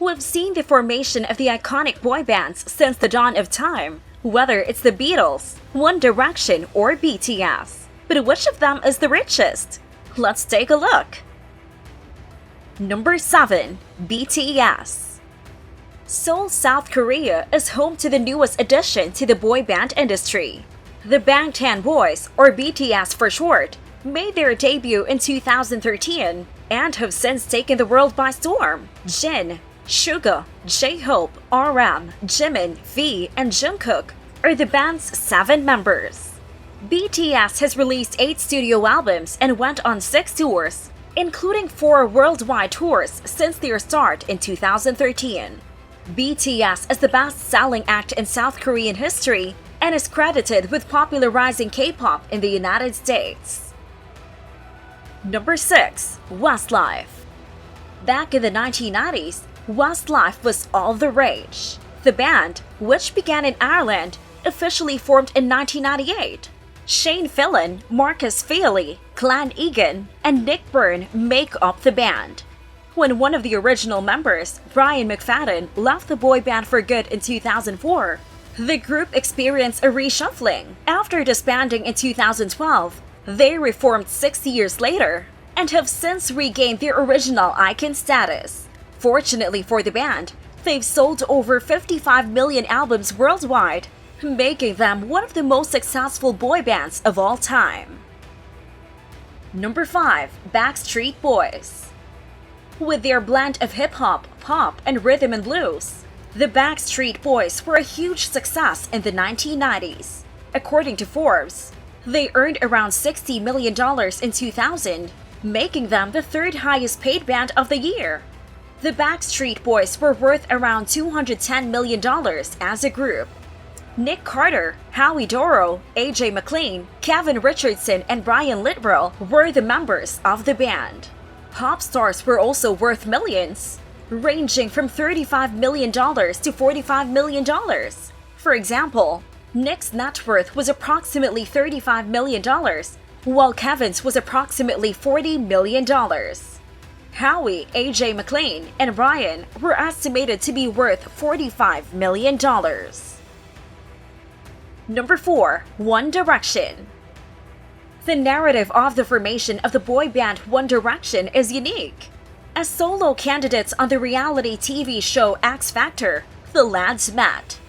We've seen the formation of the iconic boy bands since the dawn of time, whether it's the Beatles, One Direction, or BTS. But which of them is the richest? Let's take a look. Number 7. BTS. Seoul, South Korea is home to the newest addition to the boy band industry. The Bangtan Boys, or BTS for short, made their debut in 2013 and have since taken the world by storm. Jin, Suga, J-Hope, RM, Jimin, V, and Jungkook are the band's 7 members. BTS has released 8 studio albums and went on 6 tours, including 4 worldwide tours since their start in 2013. BTS is the best-selling act in South Korean history and is credited with popularizing K-pop in the United States. Number 6. Westlife. Back in the 1990s, Westlife was all the rage. The band, which began in Ireland, officially formed in 1998. Shane Fallon, Marcus Feely, Clan Egan, and Nick Byrne make up the band. When one of the original members, Brian McFadden, left the boy band for good in 2004, the group experienced a reshuffling. After disbanding in 2012, they reformed 6 years later and have since regained their original icon status. Fortunately for the band, they've sold over 55 million albums worldwide, making them one of the most successful boy bands of all time. Number 5. Backstreet Boys. With their blend of hip-hop, pop, and rhythm and blues, the Backstreet Boys were a huge success in the 1990s. According to Forbes, they earned around $60 million in 2000, making them the 3rd highest paid band of the year. The Backstreet Boys were worth around $210 million as a group. Nick Carter, Howie Dorough, AJ McLean, Kevin Richardson, and Brian Littrell were the members of the band. Pop stars were also worth millions, ranging from $35 million to $45 million. For example, Nick's net worth was approximately $35 million, while Kevin's was approximately $40 million. Howie, AJ McLean, and Brian were estimated to be worth $45 million. Number 4. One Direction. The narrative of the formation of the boy band One Direction is unique. As solo candidates on the reality TV show X Factor, the lads met.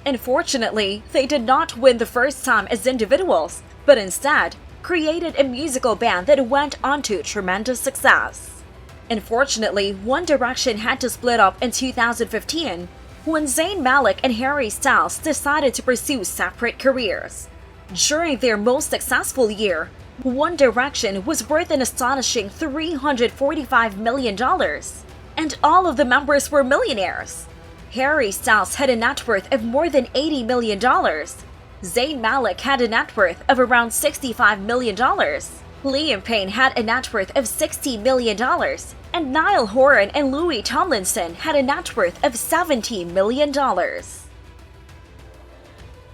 Unfortunately, they did not win the first time as individuals, but instead created a musical band that went on to tremendous success. Unfortunately, One Direction had to split up in 2015 when Zayn Malik and Harry Styles decided to pursue separate careers. During their most successful year, One Direction was worth an astonishing $345 million, and all of the members were millionaires. Harry Styles had a net worth of more than $80 million. Zayn Malik had a net worth of around $65 million. Liam Payne had a net worth of $60 million, and Niall Horan and Louis Tomlinson had a net worth of $70 million.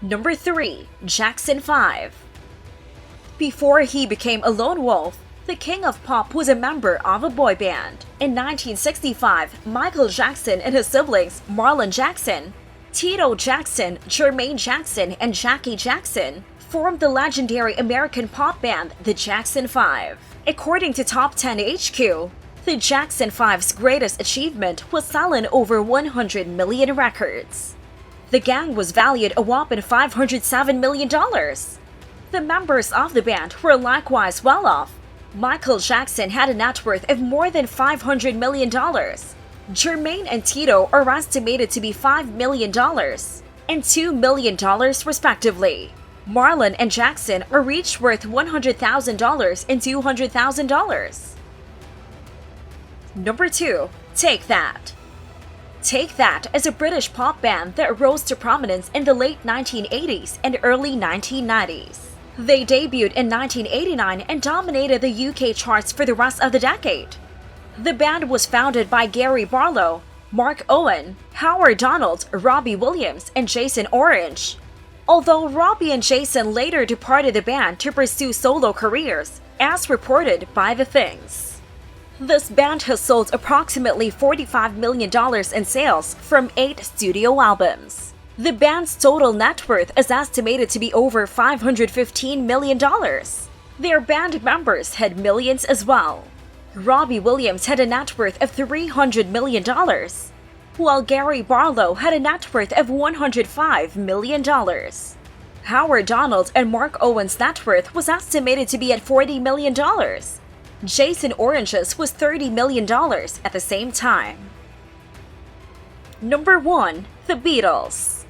Number 3. Jackson 5. Before he became a lone wolf, the king of pop was a member of a boy band. In 1965, Michael Jackson and his siblings Marlon Jackson, Tito Jackson, Jermaine Jackson, and Jackie Jackson formed the legendary American pop band the Jackson 5. According to Top 10 HQ, the Jackson 5's greatest achievement was selling over 100 million records. The gang was valued a whopping $507 million. The members of the band were likewise well off. Michael Jackson had a net worth of more than $500 million. Jermaine and Tito are estimated to be $5 million and $2 million respectively. Marlon and Jackson are each worth $100,000 and $200,000. Number 2. Take That. Take That is a British pop band that rose to prominence in the late 1980s and early 1990s. They debuted in 1989 and dominated the UK charts for the rest of the decade. The band was founded by Gary Barlow, Mark Owen, Howard Donald, Robbie Williams, and Jason Orange. Although Robbie and Jason later departed the band to pursue solo careers, as reported by The Things. This band has sold approximately $45 million in sales from 8 studio albums. The band's total net worth is estimated to be over $515 million. Their band members had millions as well. Robbie Williams had a net worth of $300 million, while Gary Barlow had a net worth of $105 million. Howard Donald and Mark Owen's net worth was estimated to be at $40 million. Jason Orange's was $30 million at the same time. Number 1. The Beatles.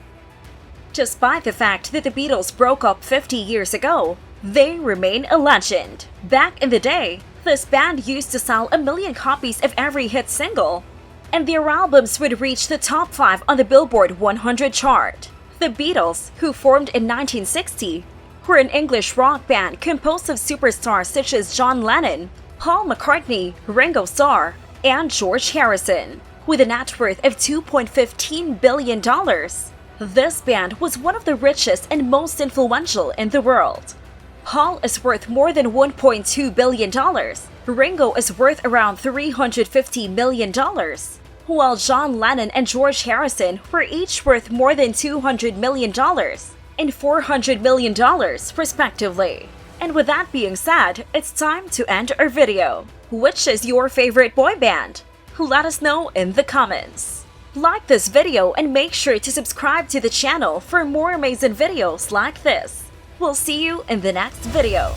Despite the fact that the Beatles broke up 50 years ago, they remain a legend. Back in the day, this band used to sell 1 million copies of every hit single, and their albums would reach the top 5 on the Billboard 100 chart. The Beatles, who formed in 1960, were an English rock band composed of superstars such as John Lennon, Paul McCartney, Ringo Starr, and George Harrison. With a net worth of $2.15 billion, this band was one of the richest and most influential in the world. Paul is worth more than $1.2 billion. Ringo is worth around $350 million, while John Lennon and George Harrison were each worth more than $200 million and $400 million, respectively. And with that being said, it's time to end our video. Which is your favorite boy band? Let us know in the comments. Like this video and make sure to subscribe to the channel for more amazing videos like this. We'll see you in the next video.